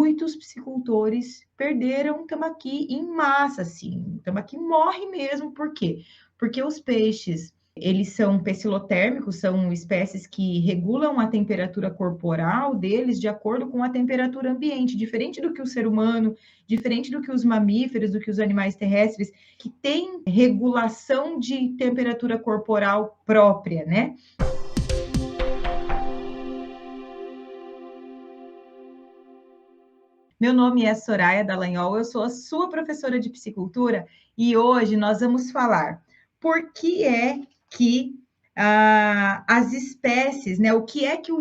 muitos piscicultores perderam tambaqui em massa, assim. O tambaqui morre mesmo, por quê? Porque os peixes, eles são pecilotérmicos, são espécies que regulam a temperatura corporal deles de acordo com a temperatura ambiente, diferente do que o ser humano, diferente do que os mamíferos, do que os animais terrestres, que têm regulação de temperatura corporal própria, né? Meu nome é Soraya Dallagnol, eu sou a sua professora de piscicultura e hoje nós vamos falar por que é que as espécies, né? O que é que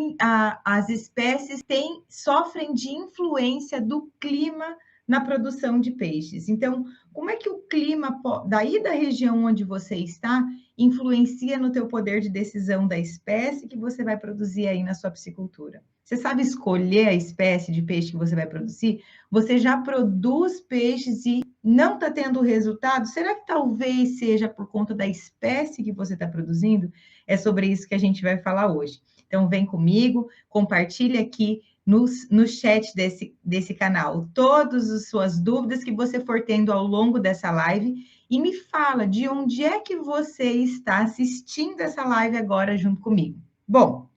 as espécies sofrem de influência do clima na produção de peixes. Então, como é que o clima daí da região onde você está influencia no teu poder de decisão da espécie que você vai produzir aí na sua piscicultura? Você sabe escolher a espécie de peixe que você vai produzir? Você já produz peixes e não está tendo resultado? Será que talvez seja por conta da espécie que você está produzindo? É sobre isso que a gente vai falar hoje. Então, vem comigo, compartilhe aqui no chat desse canal todas as suas dúvidas que você for tendo ao longo dessa live e me fala de onde é que você está assistindo essa live agora junto comigo. Bom,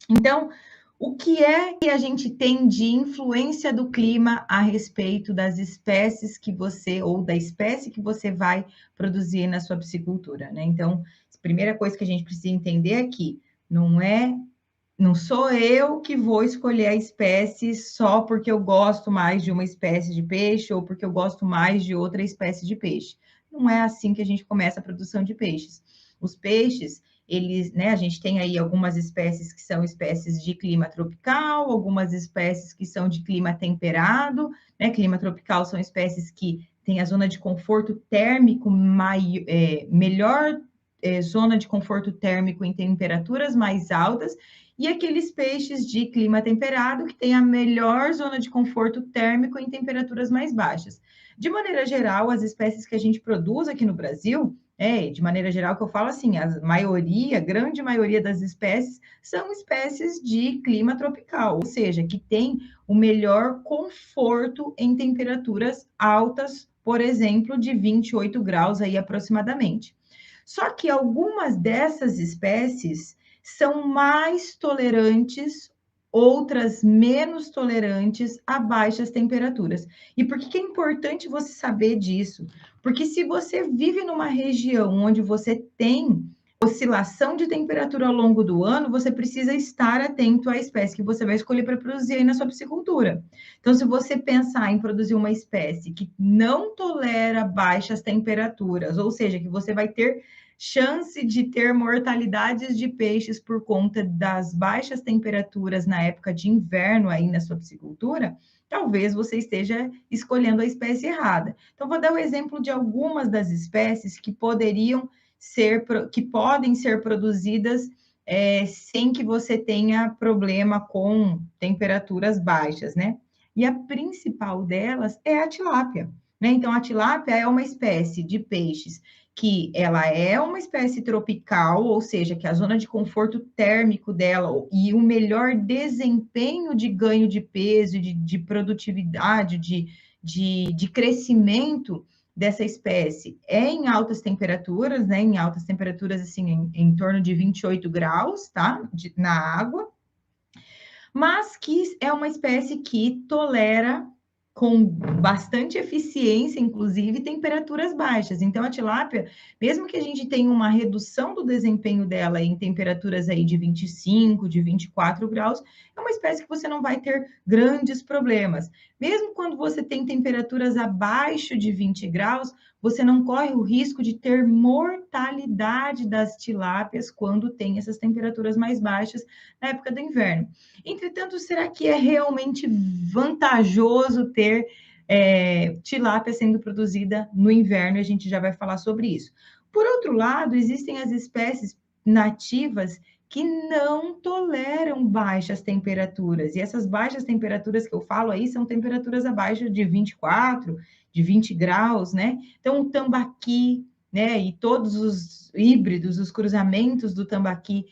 então, o que é que a gente tem de influência do clima a respeito das espécies que você, ou da espécie que você vai produzir na sua piscicultura, né? Então, a primeira coisa que a gente precisa entender aqui, não sou eu que vou escolher a espécie só porque eu gosto mais de uma espécie de peixe ou porque eu gosto mais de outra espécie de peixe. Não é assim que a gente começa a produção de peixes. Os peixes, eles, né, a gente tem aí algumas espécies que são espécies de clima tropical, algumas espécies que são de clima temperado, né? Clima tropical são espécies que têm a zona de conforto térmico melhor zona de conforto térmico em temperaturas mais altas, e aqueles peixes de clima temperado que têm a melhor zona de conforto térmico em temperaturas mais baixas. De maneira geral, as espécies que a gente produz aqui no Brasil, de maneira geral que eu falo assim, a grande maioria das espécies são espécies de clima tropical, ou seja, que tem o melhor conforto em temperaturas altas, por exemplo, de 28 graus aí aproximadamente. Só que algumas dessas espécies são mais tolerantes, outras menos tolerantes a baixas temperaturas. E por que é importante você saber disso? Porque se você vive numa região onde você tem oscilação de temperatura ao longo do ano, você precisa estar atento à espécie que você vai escolher para produzir aí na sua piscicultura. Então, se você pensar em produzir uma espécie que não tolera baixas temperaturas, ou seja, que você vai ter chance de ter mortalidades de peixes por conta das baixas temperaturas na época de inverno aí na sua piscicultura, talvez você esteja escolhendo a espécie errada. Então, vou dar o exemplo de algumas das espécies que podem ser produzidas sem que você tenha problema com temperaturas baixas, né? E a principal delas é a tilápia, né? Então, a tilápia é uma espécie de peixes que ela é uma espécie tropical, ou seja, que a zona de conforto térmico dela e o melhor desempenho de ganho de peso, de produtividade, de crescimento dessa espécie é em altas temperaturas, né? Em altas temperaturas, assim, em torno de 28 graus, tá? Na água, mas que é uma espécie que tolera com bastante eficiência, inclusive, temperaturas baixas. Então, a tilápia, mesmo que a gente tenha uma redução do desempenho dela em temperaturas aí de 25, de 24 graus, é uma espécie que você não vai ter grandes problemas. Mesmo quando você tem temperaturas abaixo de 20 graus, você não corre o risco de ter mortalidade das tilápias quando tem essas temperaturas mais baixas na época do inverno. Entretanto, será que é realmente vantajoso ter tilápia sendo produzida no inverno? E a gente já vai falar sobre isso. Por outro lado, existem as espécies nativas que não toleram baixas temperaturas. E essas baixas temperaturas que eu falo aí são temperaturas abaixo de 24, de 20 graus, né? Então, o tambaqui, né? E todos os híbridos, os cruzamentos do tambaqui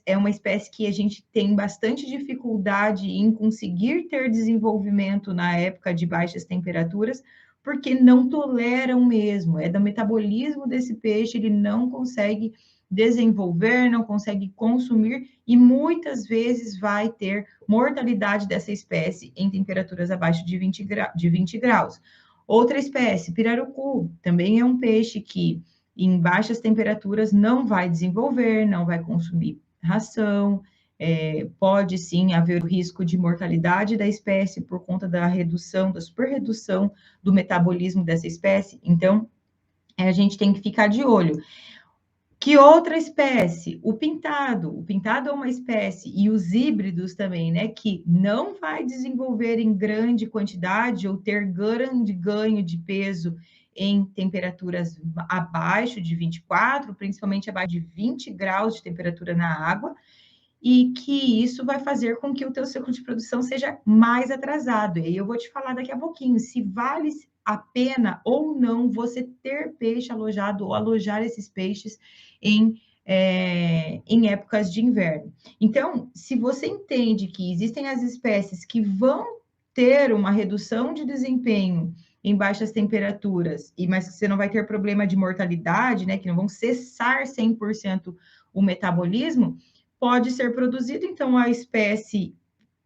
é uma espécie que a gente tem bastante dificuldade em conseguir ter desenvolvimento na época de baixas temperaturas, porque não toleram mesmo, é do metabolismo desse peixe, ele não consegue desenvolver, não consegue consumir e muitas vezes vai ter mortalidade dessa espécie em temperaturas abaixo de 20 graus. Outra espécie, pirarucu, também é um peixe que em baixas temperaturas não vai desenvolver, não vai consumir ração, pode sim haver o risco de mortalidade da espécie por conta da redução, da superredução do metabolismo dessa espécie. Então, a gente tem que ficar de olho. Que outra espécie? O pintado. O pintado é uma espécie, e os híbridos também, né? Que não vai desenvolver em grande quantidade ou ter grande ganho de peso em temperaturas abaixo de 24, principalmente abaixo de 20 graus de temperatura na água, e que isso vai fazer com que o teu ciclo de produção seja mais atrasado. E aí eu vou te falar daqui a pouquinho se vale a pena ou não você ter peixe alojado ou alojar esses peixes em épocas de inverno. Então, se você entende que existem as espécies que vão ter uma redução de desempenho em baixas temperaturas, mas que você não vai ter problema de mortalidade, né, que não vão cessar 100% o metabolismo, pode ser produzido, então, a espécie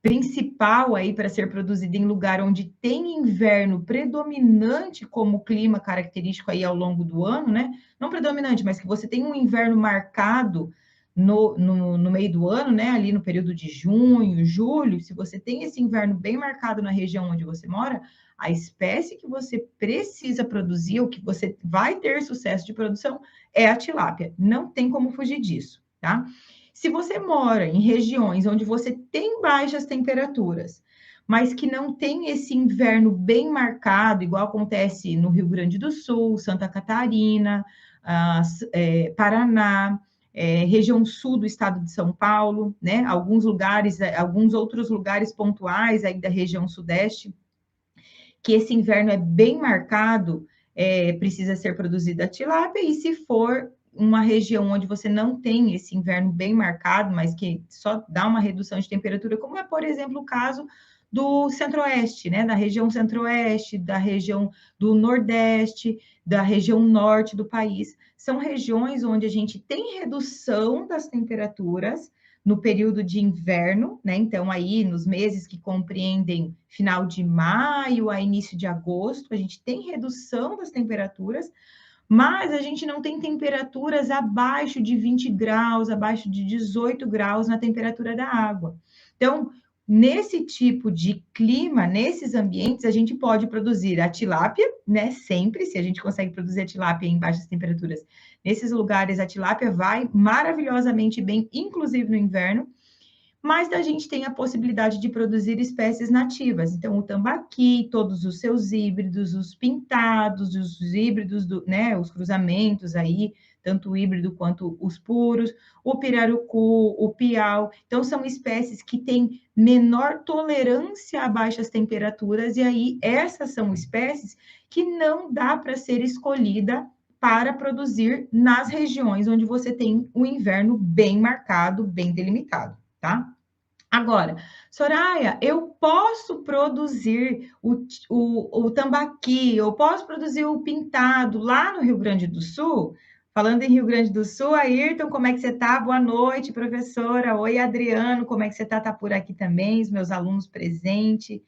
principal aí para ser produzida em lugar onde tem inverno predominante como clima característico aí ao longo do ano, né? Não predominante, mas que você tem um inverno marcado no meio do ano, né? Ali no período de junho, julho, se você tem esse inverno bem marcado na região onde você mora, a espécie que você precisa produzir, ou que você vai ter sucesso de produção, é a tilápia. Não tem como fugir disso, tá? Se você mora em regiões onde você tem baixas temperaturas, mas que não tem esse inverno bem marcado, igual acontece no Rio Grande do Sul, Santa Catarina, Paraná, região sul do estado de São Paulo, né? Alguns lugares, alguns outros lugares pontuais aí da região sudeste, que esse inverno é bem marcado, precisa ser produzida a tilápia, e se for uma região onde você não tem esse inverno bem marcado, mas que só dá uma redução de temperatura, como é, por exemplo, o caso do centro-oeste, né? Da região centro-oeste, da região do nordeste, da região norte do país. São regiões onde a gente tem redução das temperaturas no período de inverno, né? Então, aí, nos meses que compreendem final de maio a início de agosto, a gente tem redução das temperaturas, mas a gente não tem temperaturas abaixo de 20 graus, abaixo de 18 graus na temperatura da água. Então, nesse tipo de clima, nesses ambientes, a gente pode produzir a tilápia, né? Sempre, se a gente consegue produzir a tilápia em baixas temperaturas. Nesses lugares, a tilápia vai maravilhosamente bem, inclusive no inverno, mas a gente tem a possibilidade de produzir espécies nativas. Então, o tambaqui, todos os seus híbridos, os pintados, os híbridos, né, os cruzamentos aí, tanto o híbrido quanto os puros, o pirarucu, o piau. Então, são espécies que têm menor tolerância a baixas temperaturas, e aí essas são espécies que não dá para ser escolhida para produzir nas regiões onde você tem um inverno bem marcado, bem delimitado, tá? Agora, Soraya, eu posso produzir o tambaqui, eu posso produzir o pintado lá no Rio Grande do Sul? Falando em Rio Grande do Sul, Ayrton, como é que você está? Boa noite, professora. Oi, Adriano, como é que você está? Está por aqui também, os meus alunos presentes.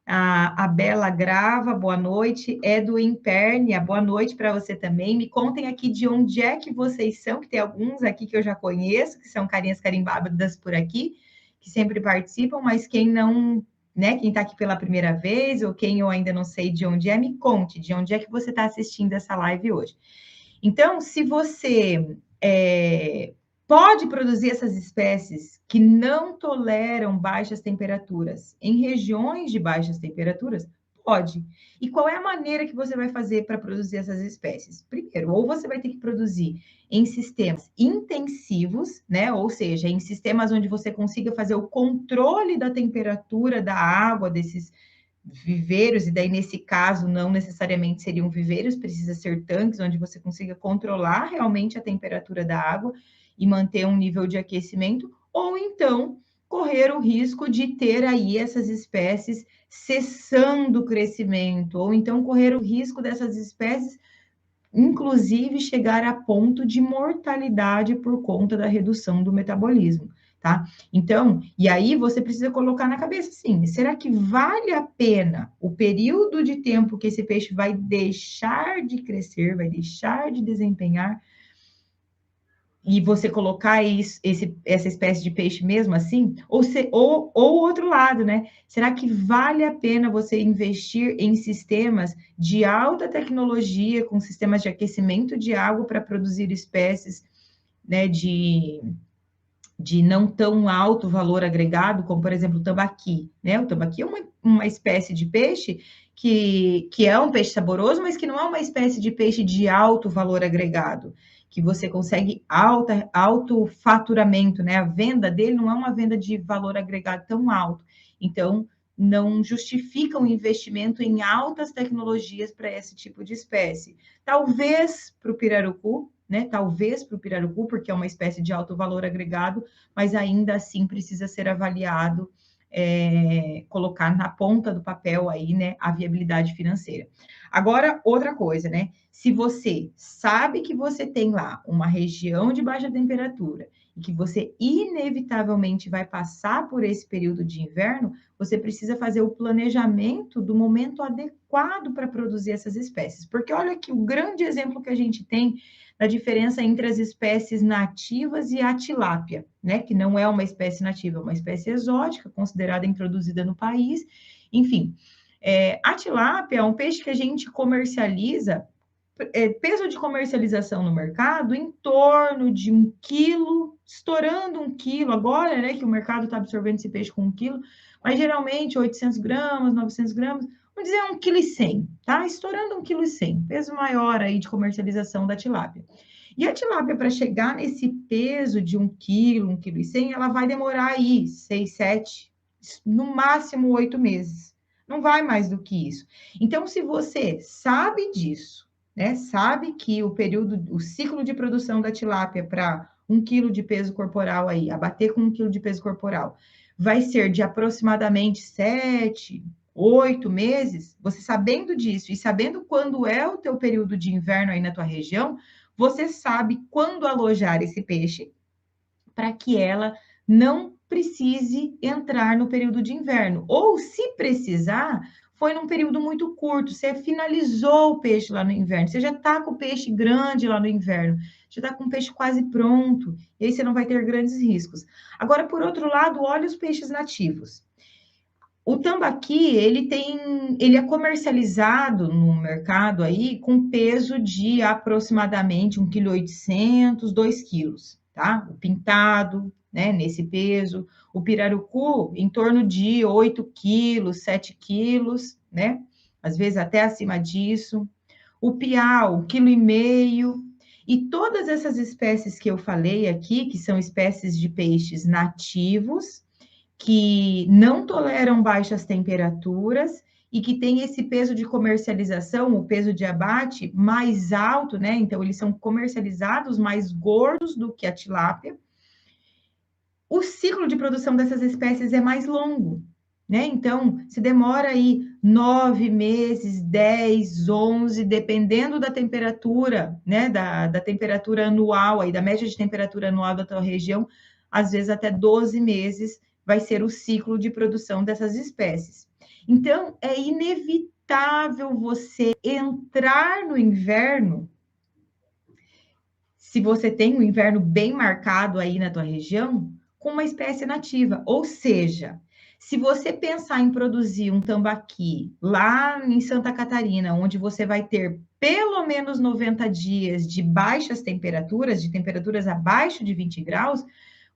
A Bela Grava, boa noite. Edu Impernia, boa noite para você também. Me contem aqui de onde é que vocês são, que tem alguns aqui que eu já conheço, que são carinhas carimbadas por aqui, que sempre participam, mas quem não, né, quem está aqui pela primeira vez, ou quem eu ainda não sei de onde é, me conte de onde é que você está assistindo essa live hoje. Então, se você pode produzir essas espécies que não toleram baixas temperaturas em regiões de baixas temperaturas, pode. E qual é a maneira que você vai fazer para produzir essas espécies? Primeiro, ou você vai ter que produzir em sistemas intensivos, né? Ou seja, em sistemas onde você consiga fazer o controle da temperatura da água viveiros, e daí nesse caso não necessariamente seriam viveiros, precisa ser tanques onde você consiga controlar realmente a temperatura da água e manter um nível de aquecimento, ou então correr o risco de ter aí essas espécies cessando o crescimento, ou então correr o risco dessas espécies, inclusive, chegar a ponto de mortalidade por conta da redução do metabolismo, tá? Então, e aí você precisa colocar na cabeça assim, será que vale a pena o período de tempo que esse peixe vai deixar de crescer, vai deixar de desempenhar, e você colocar essa espécie de peixe mesmo assim? Ou o outro lado, né? Será que vale a pena você investir em sistemas de alta tecnologia, com sistemas de aquecimento de água para produzir espécies, né, de não tão alto valor agregado, como, por exemplo, o tambaqui, né? O tambaqui é uma espécie de peixe que é um peixe saboroso, mas que não é uma espécie de peixe de alto valor agregado, que você consegue alto faturamento, né? A venda dele não é uma venda de valor agregado tão alto. Então, não justifica um investimento em altas tecnologias para esse tipo de espécie. Talvez para o pirarucu, né? Talvez para o pirarucu, porque é uma espécie de alto valor agregado, mas ainda assim precisa ser avaliado, colocar na ponta do papel aí, né, a viabilidade financeira. Agora, outra coisa, né? Se você sabe que você tem lá uma região de baixa temperatura e que você inevitavelmente vai passar por esse período de inverno, você precisa fazer o planejamento do momento adequado para produzir essas espécies. Porque olha que o grande exemplo que a gente tem da diferença entre as espécies nativas e a tilápia, né? Que não é uma espécie nativa, é uma espécie exótica, considerada introduzida no país. Enfim, a tilápia é um peixe que a gente comercializa, peso de comercialização no mercado em torno de 1 quilo, estourando 1 quilo agora, né? Que o mercado está absorvendo esse peixe com 1 quilo, mas geralmente 800 gramas, 900 gramas, vamos dizer 1,1 kg, tá? Estourando 1,1 kg, peso maior aí de comercialização da tilápia. E a tilápia, para chegar nesse peso de 1 kg, 1,1 kg, ela vai demorar aí 6, 7, no máximo 8 meses. Não vai mais do que isso. Então, se você sabe disso, né, sabe que o ciclo de produção da tilápia para 1 kg de peso corporal aí, abater com 1 kg de peso corporal, vai ser de aproximadamente 7, 8 meses, você sabendo disso e sabendo quando é o teu período de inverno aí na tua região, você sabe quando alojar esse peixe para que ela não precise entrar no período de inverno. Ou, se precisar, foi num período muito curto, você finalizou o peixe lá no inverno, você já está com o peixe grande lá no inverno, já está com o peixe quase pronto, e aí você não vai ter grandes riscos. Agora, por outro lado, olha os peixes nativos. O tambaqui, ele é comercializado no mercado aí com peso de aproximadamente 1,8 kg, 2 quilos, tá? O pintado, né, nesse peso. O pirarucu, em torno de 8 quilos, 7 quilos, né? Às vezes até acima disso. O piau, 1,5 kg. E todas essas espécies que eu falei aqui, que são espécies de peixes nativos, que não toleram baixas temperaturas e que tem esse peso de comercialização, o peso de abate mais alto, né? Então, eles são comercializados mais gordos do que a tilápia. O ciclo de produção dessas espécies é mais longo, né? Então, se demora aí 9 meses, 10, 11, dependendo da temperatura, né? Da temperatura anual, aí, da média de temperatura anual da tua região, às vezes até 12 meses vai ser o ciclo de produção dessas espécies. Então, é inevitável você entrar no inverno, se você tem um inverno bem marcado aí na tua região, com uma espécie nativa. Ou seja, se você pensar em produzir um tambaqui lá em Santa Catarina, onde você vai ter pelo menos 90 dias de baixas temperaturas, de temperaturas abaixo de 20 graus,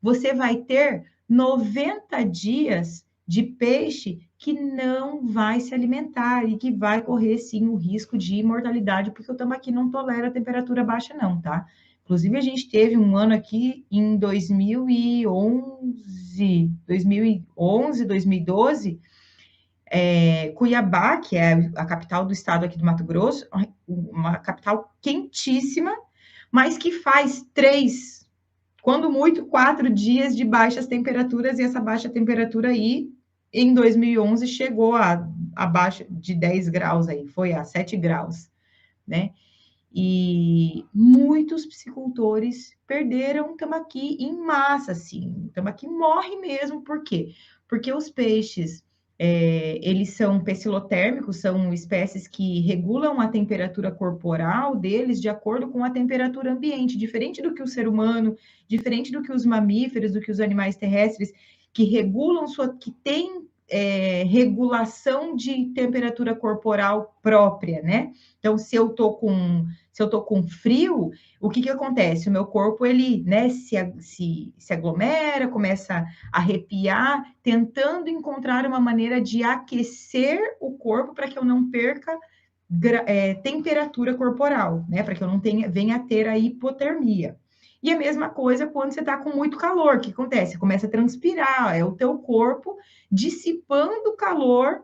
você vai ter 90 dias de peixe que não vai se alimentar e que vai correr, sim, o risco de mortalidade, porque o tambaqui não tolera temperatura baixa, não, tá? Inclusive, a gente teve um ano aqui em 2011, 2012, Cuiabá, que é a capital do estado aqui do Mato Grosso, uma capital quentíssima, mas que faz 3, quando muito, 4 dias de baixas temperaturas, e essa baixa temperatura aí, em 2011, chegou a abaixo de 10 graus aí, foi a 7 graus, né? E muitos piscicultores perderam tambaqui em massa, assim. Tambaqui morre mesmo, por quê? Porque os peixes, eles são pecilotérmicos, são espécies que regulam a temperatura corporal deles de acordo com a temperatura ambiente, diferente do que o ser humano, diferente do que os mamíferos, do que os animais terrestres, que regulam que têm regulação de temperatura corporal própria, né? Então, se eu tô com frio, o que que acontece? O meu corpo, ele, né, se aglomera, começa a arrepiar, tentando encontrar uma maneira de aquecer o corpo para que eu não perca temperatura corporal, né, para que eu não venha a ter a hipotermia. E a mesma coisa quando você está com muito calor, o que acontece? Você começa a transpirar, é o teu corpo dissipando o calor,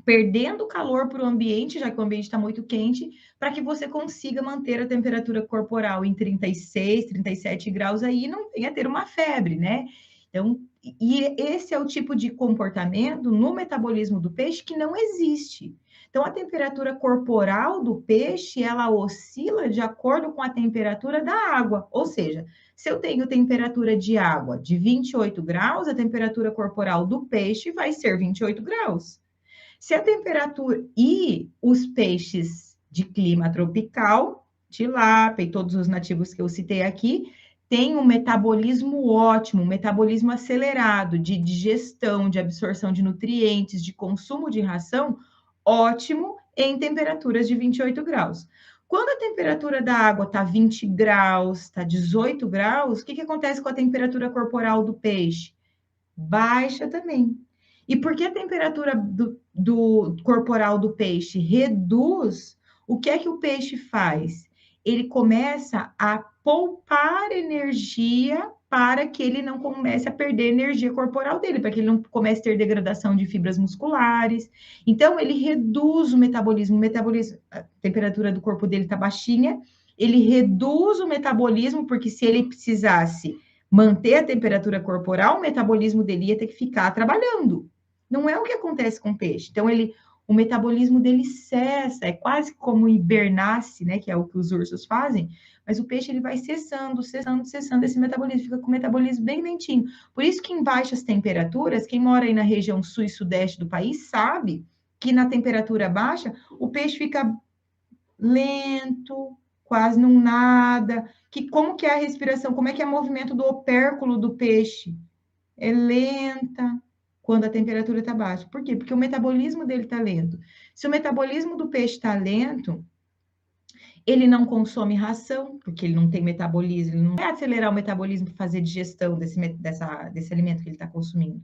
perdendo calor para o ambiente, já que o ambiente está muito quente, para que você consiga manter a temperatura corporal em 36, 37 graus aí e não venha ter uma febre, né? Então, e esse é o tipo de comportamento no metabolismo do peixe que não existe. Então, a temperatura corporal do peixe, ela oscila de acordo com a temperatura da água. Ou seja, se eu tenho temperatura de água de 28 graus, a temperatura corporal do peixe vai ser 28 graus. Se a temperatura e os peixes de clima tropical, tilápia e todos os nativos que eu citei aqui, têm um metabolismo ótimo, um metabolismo acelerado de digestão, de absorção de nutrientes, de consumo de ração, ótimo em temperaturas de 28 graus. Quando a temperatura da água está 20 graus, está 18 graus, o que acontece com a temperatura corporal do peixe? Baixa também. E porque a temperatura do corporal do peixe reduz, o que é que o peixe faz? Ele começa a poupar energia para que ele não comece a perder energia corporal dele, para que ele não comece a ter degradação de fibras musculares. Então, ele reduz o metabolismo, a temperatura do corpo dele está baixinha, ele reduz o metabolismo, porque se ele precisasse manter a temperatura corporal, o metabolismo dele ia ter que ficar trabalhando. Não é o que acontece com o peixe. Então, o metabolismo dele cessa, é quase como hibernasse, né, que é o que os ursos fazem, mas o peixe ele vai cessando esse metabolismo, fica com o metabolismo bem lentinho. Por isso que em baixas temperaturas, quem mora aí na região sul e sudeste do país sabe que na temperatura baixa, o peixe fica lento, quase não nada. Como que é a respiração? Como é que é o movimento do opérculo do peixe? É lenta quando a temperatura está baixa. Por quê? Porque o metabolismo dele está lento. Se o metabolismo do peixe está lento, ele não consome ração, porque ele não tem metabolismo, ele não vai acelerar o metabolismo para fazer digestão desse alimento que ele está consumindo,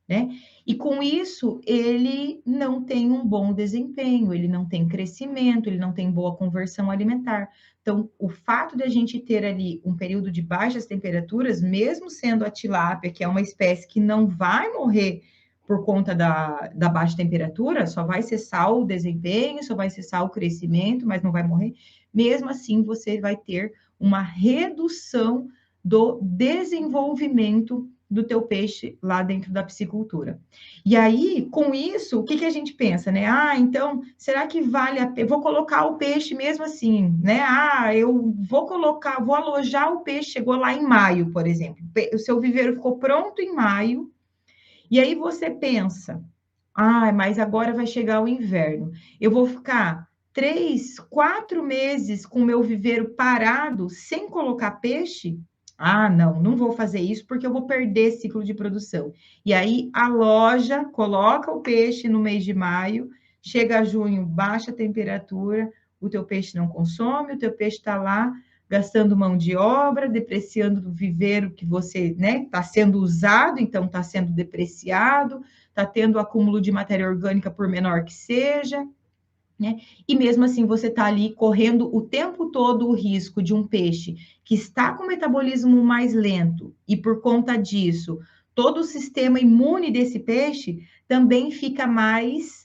né? E com isso, ele não tem um bom desempenho, ele não tem crescimento, ele não tem boa conversão alimentar. Então, o fato de a gente ter ali um período de baixas temperaturas, mesmo sendo a tilápia, que é uma espécie que não vai morrer por conta da baixa temperatura, só vai cessar o desempenho, só vai cessar o crescimento, mas não vai morrer. Mesmo assim, você vai ter uma redução do desenvolvimento do teu peixe lá dentro da piscicultura. E aí, com isso, o que que a gente pensa, né? Ah, então, será que vale a pena? Vou colocar o peixe mesmo assim, né? Ah, eu vou alojar o peixe, chegou lá em maio, por exemplo. O seu viveiro ficou pronto em maio, e aí você pensa, ah, mas agora vai chegar o inverno. Eu vou ficar 3, 4 meses com o meu viveiro parado, sem colocar peixe? Ah, não, não vou fazer isso porque eu vou perder ciclo de produção. E aí a loja coloca o peixe no mês de maio, chega junho, baixa a temperatura, o teu peixe não consome, o teu peixe está lá gastando mão de obra, depreciando o viveiro que você, né, está sendo usado, então está sendo depreciado, está tendo acúmulo de matéria orgânica por menor que seja, né? E mesmo assim você está ali correndo o tempo todo o risco de um peixe que está com o metabolismo mais lento e por conta disso todo o sistema imune desse peixe também fica mais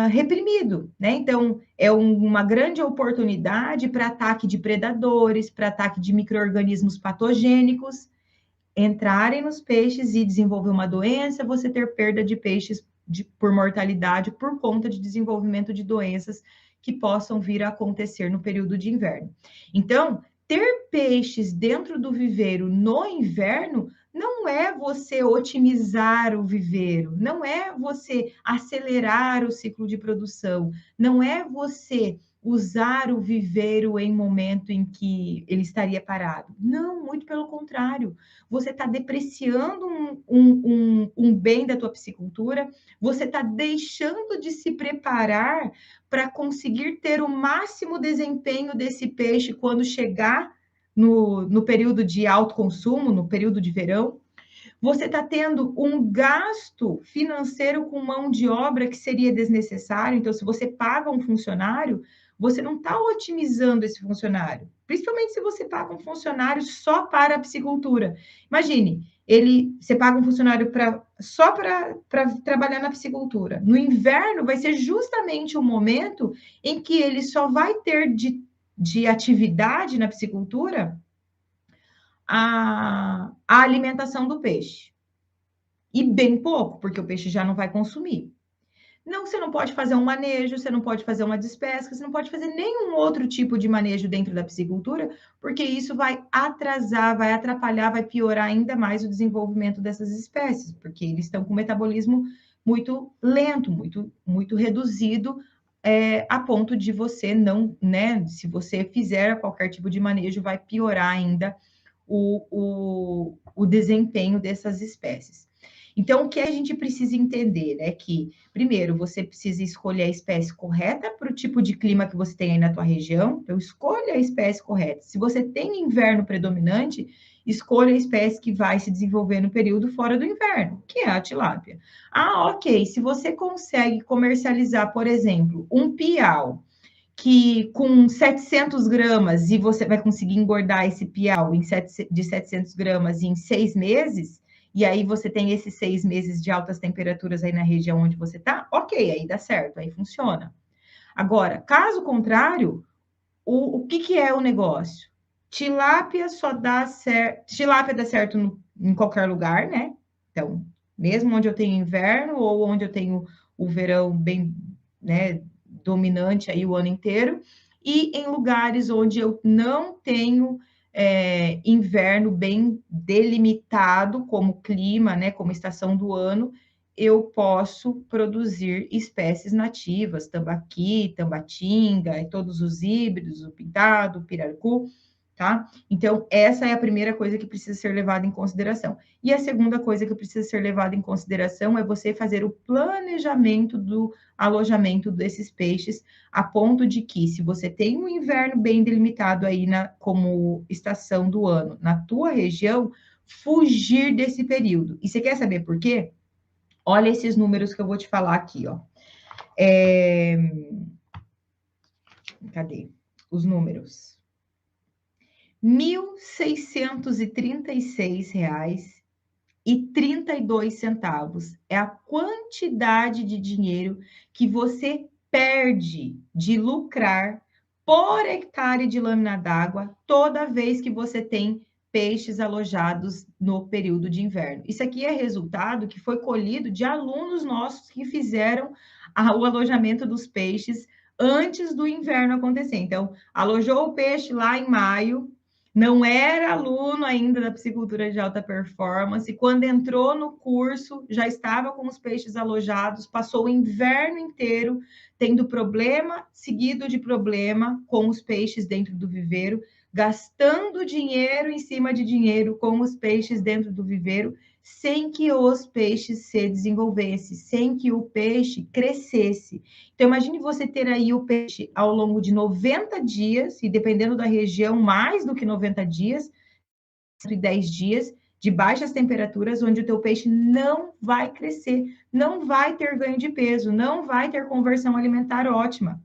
reprimido, né? Então, é uma grande oportunidade para ataque de predadores, para ataque de micro-organismos patogênicos entrarem nos peixes e desenvolver uma doença, você ter perda de peixes por mortalidade por conta de desenvolvimento de doenças que possam vir a acontecer no período de inverno. Então, ter peixes dentro do viveiro no inverno não é você otimizar o viveiro, não é você acelerar o ciclo de produção, não é você usar o viveiro em momento em que ele estaria parado. Não, muito pelo contrário. Você está depreciando um bem da tua piscicultura, você está deixando de se preparar para conseguir ter o máximo desempenho desse peixe quando chegar no período de alto consumo, no período de verão. Você está tendo um gasto financeiro com mão de obra que seria desnecessário. Então, se você paga um funcionário, você não está otimizando esse funcionário. Principalmente se você paga um funcionário só para a piscicultura. Imagine, você paga um funcionário só para trabalhar na piscicultura. No inverno, vai ser justamente o momento em que ele só vai ter de atividade na piscicultura a alimentação do peixe. E bem pouco, porque o peixe já não vai consumir. Não, você não pode fazer um manejo, você não pode fazer uma despesca, você não pode fazer nenhum outro tipo de manejo dentro da piscicultura, porque isso vai atrasar, vai atrapalhar, vai piorar ainda mais o desenvolvimento dessas espécies, porque eles estão com um metabolismo muito lento, muito reduzido, a ponto de você não, né? Se você fizer qualquer tipo de manejo, vai piorar ainda o desempenho dessas espécies. Então, o que a gente precisa entender é que, primeiro, você precisa escolher a espécie correta para o tipo de clima que você tem aí na tua região. Então, escolha a espécie correta. Se você tem inverno predominante, escolha a espécie que vai se desenvolver no período fora do inverno, que é a tilápia. Ah, ok. Se você consegue comercializar, por exemplo, um piau que com 700 gramas e você vai conseguir engordar esse piau de 700 gramas em 6 meses, e aí você tem esses 6 meses de altas temperaturas aí na região onde você está, ok, aí dá certo, aí funciona. Agora, caso contrário, o que é o negócio? Tilápia só dá certo, tilápia dá certo em qualquer lugar, né? Então, mesmo onde eu tenho inverno ou onde eu tenho o verão bem, né, dominante aí o ano inteiro, e em lugares onde eu não tenho inverno bem delimitado como clima, né, como estação do ano, eu posso produzir espécies nativas, tambaqui, tambatinga, e todos os híbridos, o pintado, o pirarucu, tá? Então, essa é a primeira coisa que precisa ser levada em consideração. E a segunda coisa que precisa ser levada em consideração é você fazer o planejamento do alojamento desses peixes, a ponto de que, se você tem um inverno bem delimitado aí como estação do ano na tua região, fugir desse período. E você quer saber por quê? Olha esses números que eu vou te falar aqui, ó. Cadê os números? R$ 1.636,32 é a quantidade de dinheiro que você perde de lucrar por hectare de lâmina d'água toda vez que você tem peixes alojados no período de inverno. Isso aqui é resultado que foi colhido de alunos nossos que fizeram o alojamento dos peixes antes do inverno acontecer. Então, alojou o peixe lá em maio, não era aluno ainda da piscicultura de alta performance, quando entrou no curso, já estava com os peixes alojados, passou o inverno inteiro tendo problema seguido de problema com os peixes dentro do viveiro, gastando dinheiro em cima de dinheiro com os peixes dentro do viveiro, sem que os peixes se desenvolvessem, sem que o peixe crescesse. Então, imagine você ter aí o peixe ao longo de 90 dias, e dependendo da região, mais do que 90 dias, 110 dias, de baixas temperaturas, onde o teu peixe não vai crescer, não vai ter ganho de peso, não vai ter conversão alimentar ótima.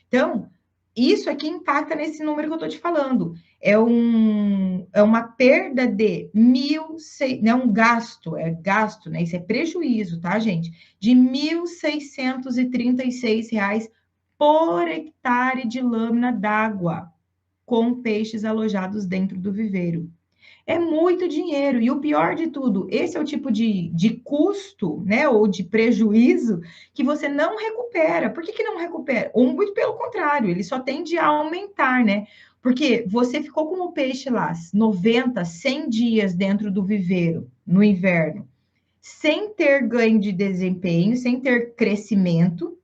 Então, isso aqui impacta nesse número que eu estou te falando. é uma perda de não é um gasto, é gasto, né? Isso é prejuízo, tá, gente? De R$ 1.636 por hectare de lâmina d'água com peixes alojados dentro do viveiro. É muito dinheiro. E o pior de tudo, esse é o tipo de custo, né, ou de prejuízo que você não recupera. Por que, que não recupera? Ou muito pelo contrário, ele só tende a aumentar, né? Porque você ficou com o peixe lá 90, 100 dias dentro do viveiro no inverno, sem ter ganho de desempenho, sem ter crescimento,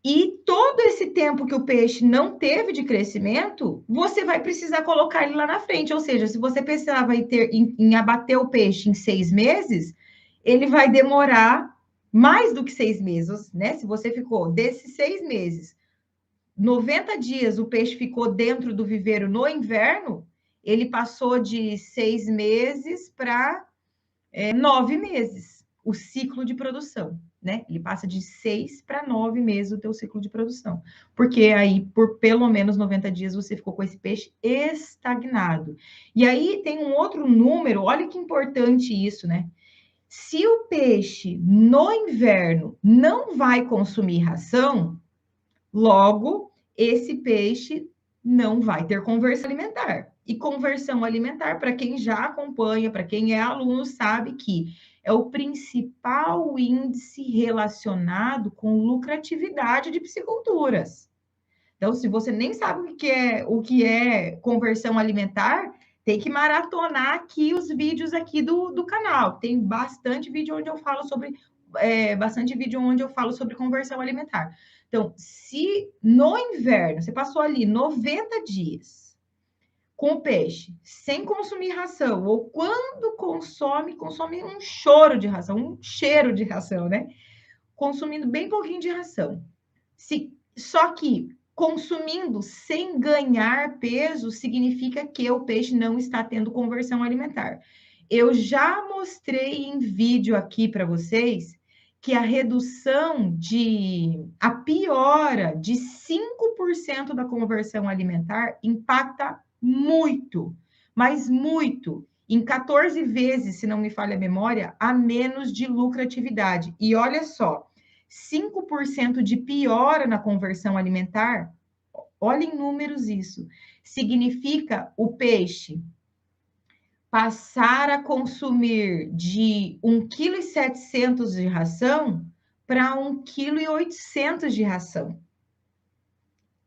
e todo esse tempo que o peixe não teve de crescimento, você vai precisar colocar ele lá na frente. Ou seja, se você pensava em abater o peixe em 6 meses, ele vai demorar mais do que 6 meses, né? Se você ficou desses 6 meses, 90 dias o peixe ficou dentro do viveiro no inverno, ele passou de 6 meses para 9 meses o ciclo de produção, né? Ele passa de 6 para 9 meses o teu ciclo de produção. Porque aí, por pelo menos 90 dias, você ficou com esse peixe estagnado. E aí tem um outro número, olha que importante isso, né? Se o peixe no inverno não vai consumir ração, logo esse peixe não vai ter conversão alimentar. E conversão alimentar, para quem já acompanha, para quem é aluno, sabe que é o principal índice relacionado com lucratividade de pisciculturas. Então, se você nem sabe o que é conversão alimentar, tem que maratonar aqui os vídeos aqui do canal. Tem bastante vídeo onde eu falo sobre conversão alimentar. Então, se no inverno você passou ali 90 dias com o peixe, sem consumir ração, ou quando consome um choro de ração, um cheiro de ração, né? Consumindo bem pouquinho de ração. Só que consumindo sem ganhar peso significa que o peixe não está tendo conversão alimentar. Eu já mostrei em vídeo aqui para vocês que a piora de 5% da conversão alimentar impacta muito, mas muito, em 14 vezes, se não me falha a memória, a menos de lucratividade. E olha só, 5% de piora na conversão alimentar, olha em números isso, significa o peixe passar a consumir de 1,7 kg de ração para 1,8 kg de ração.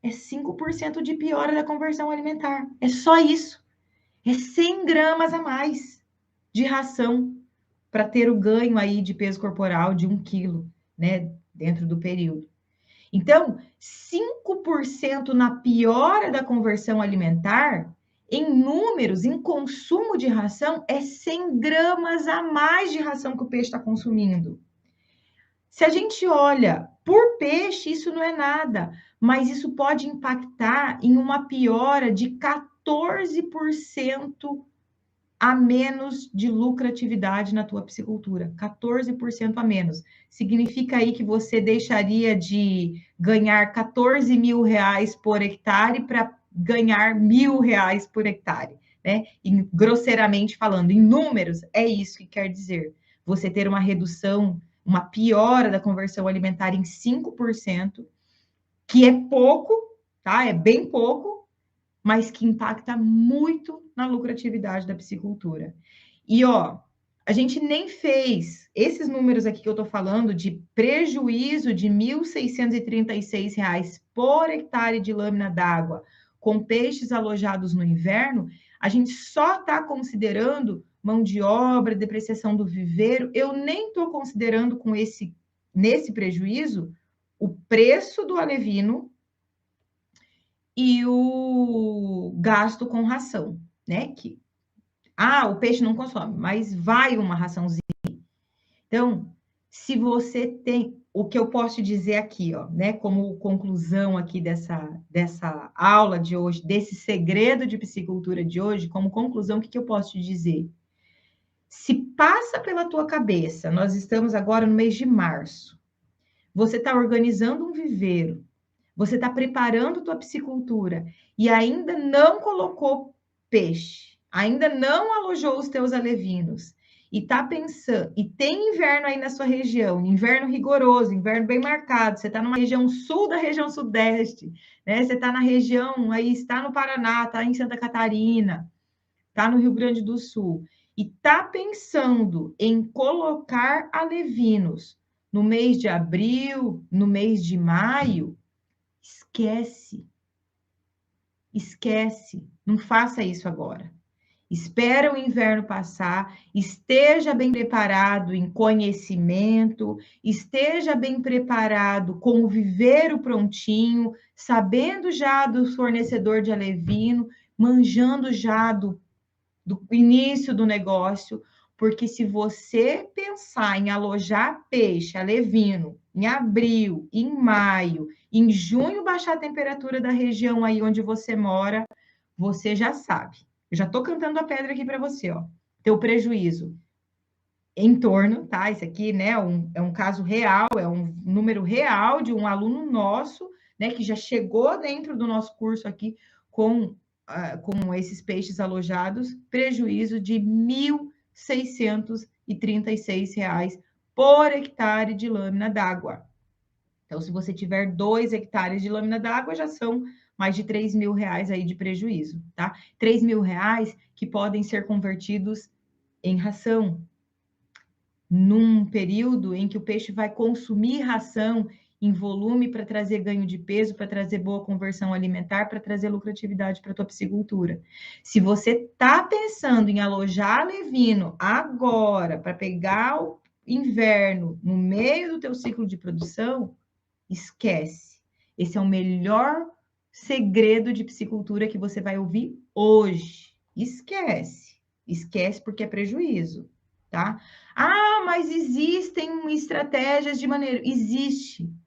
É 5% de piora da conversão alimentar. É só isso. É 100 gramas a mais de ração para ter o ganho aí de peso corporal de 1 quilo, né, dentro do período. Então, 5% na piora da conversão alimentar, em números, em consumo de ração, é 100 gramas a mais de ração que o peixe está consumindo. Se a gente olha por peixe, isso não é nada, mas isso pode impactar em uma piora de 14% a menos de lucratividade na tua piscicultura, 14% a menos. Significa aí que você deixaria de ganhar 14 mil reais por hectare para ganhar R$ 1.000 por hectare, né? E, grosseiramente falando, em números, é isso que quer dizer. Você ter uma redução, uma piora da conversão alimentar em 5%, que é pouco, tá? É bem pouco, mas que impacta muito na lucratividade da piscicultura. E, ó, a gente nem fez esses números aqui que eu tô falando de prejuízo de R$ 1.636 por hectare de lâmina d'água com peixes alojados no inverno, a gente só está considerando mão de obra, depreciação do viveiro, eu nem estou considerando nesse prejuízo o preço do alevino e o gasto com ração, né? O peixe não consome, mas vai uma raçãozinha. Então, se você tem, o que eu posso te dizer aqui, ó, né? Como conclusão aqui dessa aula de hoje, desse segredo de piscicultura de hoje, como conclusão, o que eu posso te dizer? Se passa pela tua cabeça, nós estamos agora no mês de março, você está organizando um viveiro, você está preparando tua piscicultura e ainda não colocou peixe, ainda não alojou os teus alevinos, e está pensando, e tem inverno aí na sua região, inverno rigoroso, inverno bem marcado, você está numa região sul da região sudeste, né? Você está na região, aí está no Paraná, está em Santa Catarina, está no Rio Grande do Sul, e está pensando em colocar alevinos no mês de abril, no mês de maio, esquece. Esquece. Não faça isso agora. Espera o inverno passar, esteja bem preparado em conhecimento, esteja bem preparado com o viveiro prontinho, sabendo já do fornecedor de alevino, manjando já do início do negócio, porque se você pensar em alojar peixe, alevino, em abril, em maio, em junho baixar a temperatura da região aí onde você mora, você já sabe. Eu já estou cantando a pedra aqui para você, ó. Teu prejuízo em torno, tá? Isso aqui, né, é um caso real, é um número real de um aluno nosso, né, que já chegou dentro do nosso curso aqui com esses peixes alojados, prejuízo de R$ 1.636 por hectare de lâmina d'água. Então, se você tiver 2 hectares de lâmina d'água, já são mais de R$ 3.000 aí de prejuízo, tá? R$ 3.000 que podem ser convertidos em ração, num período em que o peixe vai consumir ração em volume para trazer ganho de peso, para trazer boa conversão alimentar, para trazer lucratividade para a tua piscicultura. Se você está pensando em alojar alevino agora, para pegar o inverno no meio do teu ciclo de produção, esquece. Esse é o melhor segredo de piscicultura que você vai ouvir hoje. Esquece. Esquece porque é prejuízo, tá? Ah, mas existem estratégias de manejo.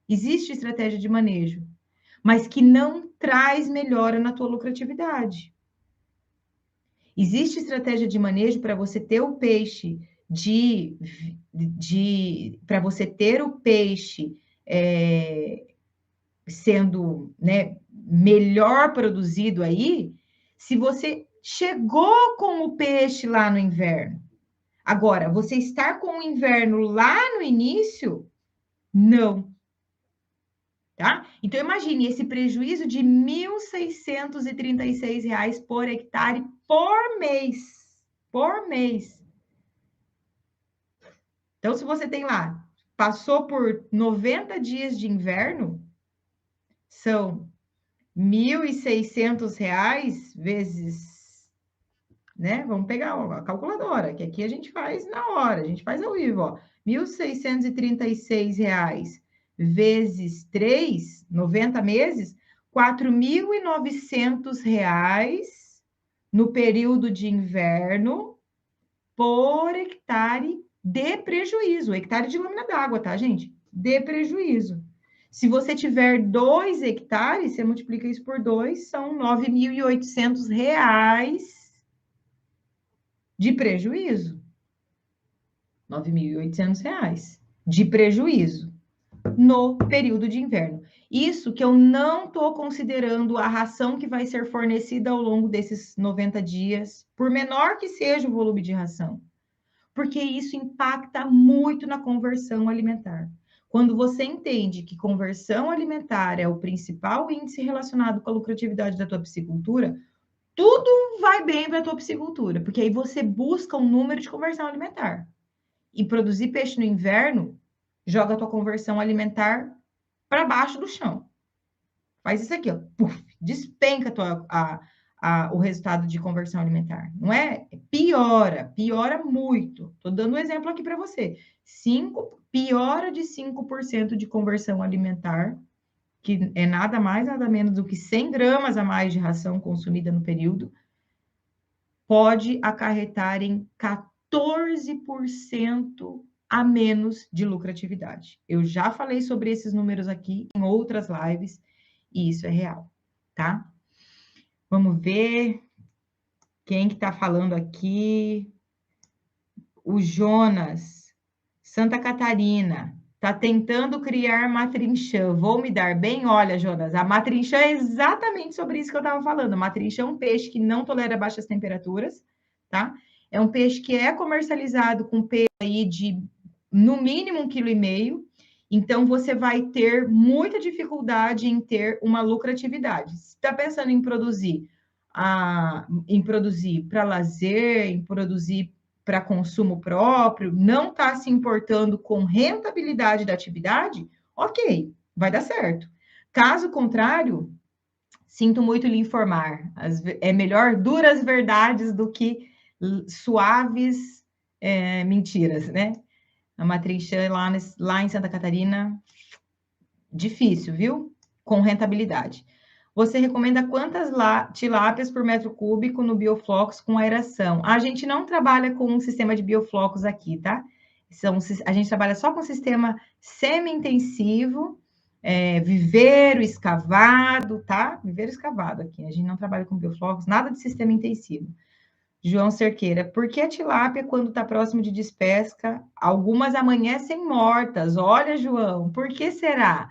Existe estratégia de manejo, mas que não traz melhora na tua lucratividade. Existe estratégia de manejo para você ter o peixe para você ter o peixe sendo, né, melhor produzido aí, se você chegou com o peixe lá no inverno. Agora, você estar com o inverno lá no início, não. Tá? Então, imagine esse prejuízo de R$ 1.636 por hectare por mês. Por mês. Então, se você tem lá, passou por 90 dias de inverno, são R$ 1.600 vezes, né? Vamos pegar a calculadora, que aqui a gente faz na hora, a gente faz ao vivo, ó. R$ 1.636 vezes 3, 90 meses, R$ 4.900 no período de inverno por hectare de prejuízo. Hectare de lâmina d'água, tá, gente? De prejuízo. Se você tiver 2 hectares, você multiplica isso por 2, são R$ 9.800 de prejuízo. R$ 9.800 de prejuízo no período de inverno. Isso que eu não estou considerando a ração que vai ser fornecida ao longo desses 90 dias, por menor que seja o volume de ração, porque isso impacta muito na conversão alimentar. Quando você entende que conversão alimentar é o principal índice relacionado com a lucratividade da tua piscicultura, tudo vai bem para a tua piscicultura, porque aí você busca um número de conversão alimentar. E produzir peixe no inverno joga a tua conversão alimentar para baixo do chão. Faz isso aqui, ó, puf, despenca o resultado de conversão alimentar. Não é? Piora muito. Estou dando um exemplo aqui para você. Piora de 5% de conversão alimentar, que é nada mais, nada menos do que 100 gramas a mais de ração consumida no período, pode acarretar em 14% a menos de lucratividade. Eu já falei sobre esses números aqui em outras lives, e isso é real, tá? Vamos ver quem que tá falando aqui. O Jonas, Santa Catarina, Tá tentando criar matrinchã. Vou me dar bem? Olha, Jonas, a matrinchã é exatamente sobre isso que eu estava falando. A matrinchã é um peixe que não tolera baixas temperaturas, tá? É um peixe que é comercializado com peso aí de, no mínimo, 1,5 kg. Então, você vai ter muita dificuldade em ter uma lucratividade. Se está pensando em produzir para lazer, em produzir para consumo próprio, não está se importando com rentabilidade da atividade, ok, vai dar certo. Caso contrário, sinto muito lhe informar, é melhor duras verdades do que suaves mentiras, né? A matrinchã lá em Santa Catarina, difícil, viu? Com rentabilidade. Você recomenda quantas tilápias por metro cúbico no bioflocos com aeração? A gente não trabalha com um sistema de bioflocos aqui, tá? A gente trabalha só com sistema semi-intensivo, viveiro escavado, tá? Viveiro escavado aqui. A gente não trabalha com bioflocos, nada de sistema intensivo. João Cerqueira, por que a tilápia, quando está próximo de despesca, algumas amanhecem mortas? Olha, João, por que será?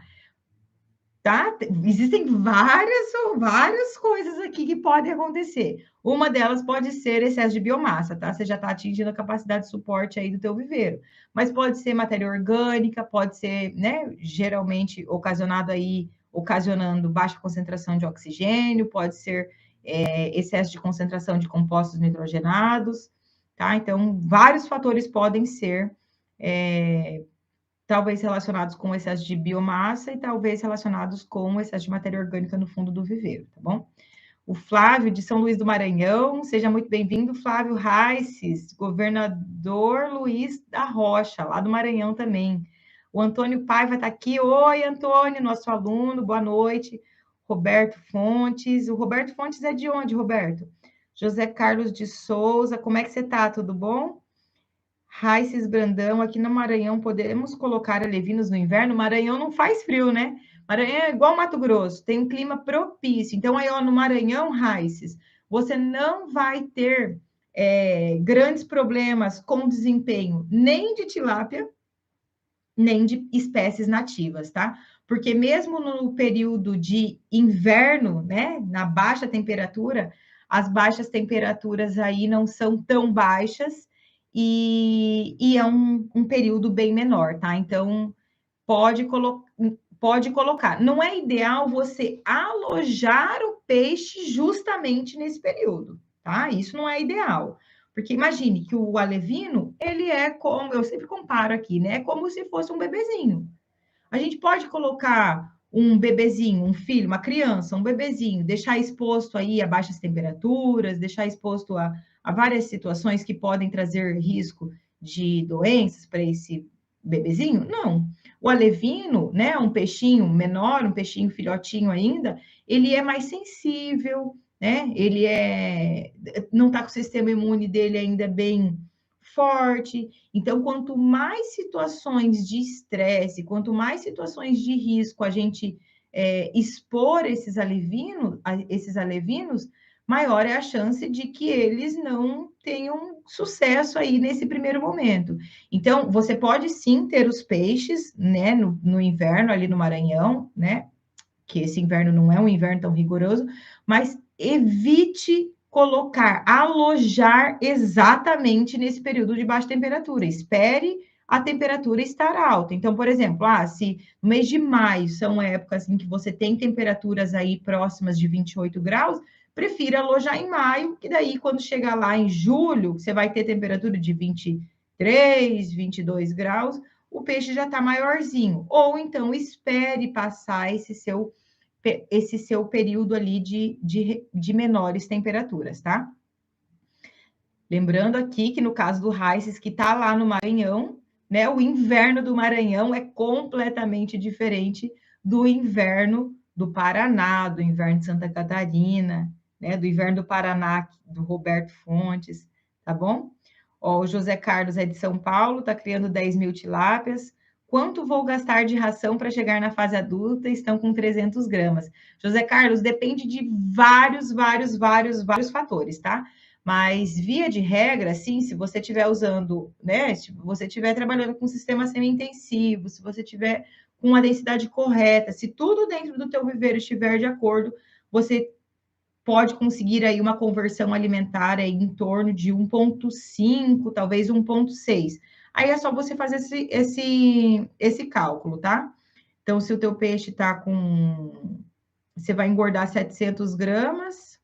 Tá? Existem várias coisas aqui que podem acontecer. Uma delas pode ser excesso de biomassa, tá? Você já está atingindo a capacidade de suporte aí do teu viveiro. Mas pode ser matéria orgânica, pode ser, né, geralmente ocasionando baixa concentração de oxigênio, pode ser excesso de concentração de compostos nitrogenados, tá? Então, vários fatores podem ser talvez relacionados com excesso de biomassa e talvez relacionados com excesso de matéria orgânica no fundo do viveiro, tá bom? O Flávio, de São Luís do Maranhão, seja muito bem-vindo, Flávio Raices, governador Luiz da Rocha, lá do Maranhão também. O Antônio Paiva está aqui. Oi, Antônio, nosso aluno, boa noite. Roberto Fontes. O Roberto Fontes é de onde, Roberto? José Carlos de Souza, como é que você está? Tudo bom? Raices Brandão, aqui no Maranhão, podemos colocar alevinos no inverno? Maranhão não faz frio, né? Maranhão é igual Mato Grosso, tem um clima propício. Então, aí, ó, no Maranhão, Raices, você não vai ter grandes problemas com desempenho nem de tilápia, nem de espécies nativas, tá? Porque mesmo no período de inverno, né, na baixa temperatura, as baixas temperaturas aí não são tão baixas, e é um período bem menor, tá? Então, pode colocar. Não é ideal você alojar o peixe justamente nesse período, tá? Isso não é ideal. Porque imagine que o alevino, ele é como, eu sempre comparo aqui, né? É como se fosse um bebezinho. A gente pode colocar um bebezinho, um filho, uma criança, um bebezinho, deixar exposto aí a baixas temperaturas, deixar exposto a várias situações que podem trazer risco de doenças para esse bebezinho? Não. O alevino, né, um peixinho menor, um peixinho filhotinho ainda, ele é mais sensível, né? Ele não está com o sistema imune dele ainda bem forte. Então, quanto mais situações de estresse, quanto mais situações de risco a gente expor esses alevinos, maior é a chance de que eles não tenham sucesso aí nesse primeiro momento. Então, você pode sim ter os peixes, né, no inverno ali no Maranhão, né, que esse inverno não é um inverno tão rigoroso, mas evite alojar exatamente nesse período de baixa temperatura. Espere a temperatura estar alta. Então, por exemplo, se no mês de maio são épocas em que você tem temperaturas aí próximas de 28 graus, prefira alojar em maio, que daí quando chegar lá em julho, você vai ter temperatura de 23, 22 graus, o peixe já está maiorzinho. Ou então espere passar esse seu período ali de menores temperaturas, tá? Lembrando aqui que no caso do Raices, que está lá no Maranhão, né? O inverno do Maranhão é completamente diferente do inverno do Paraná, do inverno de Santa Catarina, né? Do inverno do Paraná, do Roberto Fontes, tá bom? Ó, o José Carlos é de São Paulo, está criando 10 mil tilápias. Quanto vou gastar de ração para chegar na fase adulta? Estão com 300 gramas. José Carlos, depende de vários fatores, tá? Mas, via de regra, sim, se você estiver usando, né? Se você estiver trabalhando com sistema semi-intensivo, se você tiver com a densidade correta, se tudo dentro do teu viveiro estiver de acordo, você pode conseguir aí uma conversão alimentar aí em torno de 1,5, talvez 1,6. Aí é só você fazer esse cálculo, tá? Então, se o teu peixe está com... Você vai engordar 700 gramas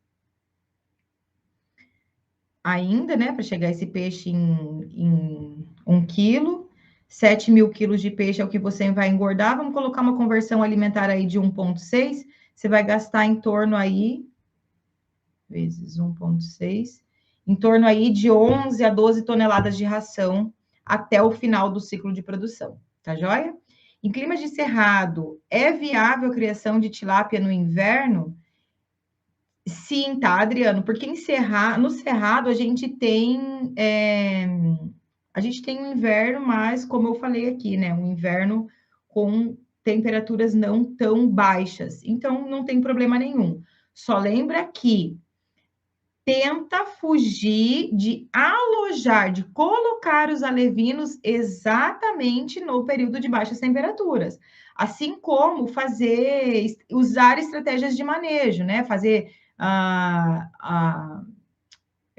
ainda, né? Para chegar esse peixe em 1 quilo. 7.000 quilos de peixe é o que você vai engordar. Vamos colocar uma conversão alimentar aí de 1,6. Você vai gastar em torno aí, vezes 1,6, em torno aí de 11 a 12 toneladas de ração até o final do ciclo de produção, tá joia? Em clima de cerrado, é viável a criação de tilápia no inverno? Sim, tá, Adriano, porque no cerrado a gente tem um inverno, mas como eu falei aqui, né, um inverno com temperaturas não tão baixas, então não tem problema nenhum. Só lembra que tenta fugir de alojar, de colocar os alevinos exatamente no período de baixas temperaturas. Assim como usar estratégias de manejo, né? Fazer a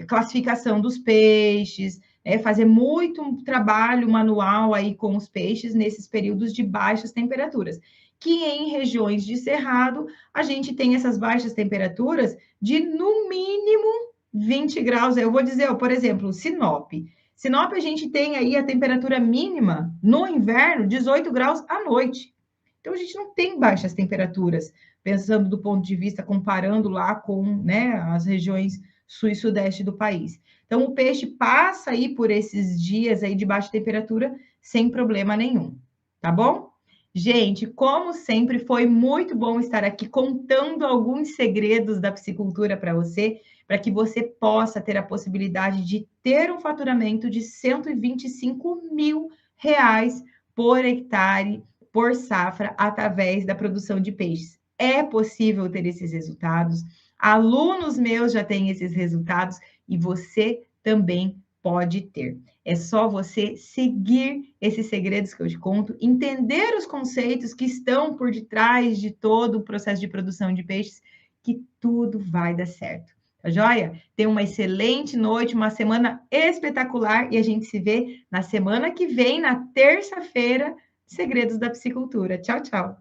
classificação dos peixes, né? Fazer muito um trabalho manual aí com os peixes nesses períodos de baixas temperaturas. Que em regiões de cerrado, a gente tem essas baixas temperaturas de, no mínimo, 20 graus. Eu vou dizer, por exemplo, Sinop. Sinop, a gente tem aí a temperatura mínima no inverno, 18 graus à noite. Então, a gente não tem baixas temperaturas, pensando do ponto de vista, comparando lá com, né, as regiões sul e sudeste do país. Então, o peixe passa aí por esses dias aí de baixa temperatura sem problema nenhum, tá bom? Gente, como sempre, foi muito bom estar aqui contando alguns segredos da piscicultura para você, para que você possa ter a possibilidade de ter um faturamento de R$ 125.000 por hectare, por safra, através da produção de peixes. É possível ter esses resultados. Alunos meus já têm esses resultados e você também pode ter. É só você seguir esses segredos que eu te conto, entender os conceitos que estão por detrás de todo o processo de produção de peixes, que tudo vai dar certo. Tá joia? Tenha uma excelente noite, uma semana espetacular e a gente se vê na semana que vem, na terça-feira, Segredos da Piscicultura. Tchau, tchau.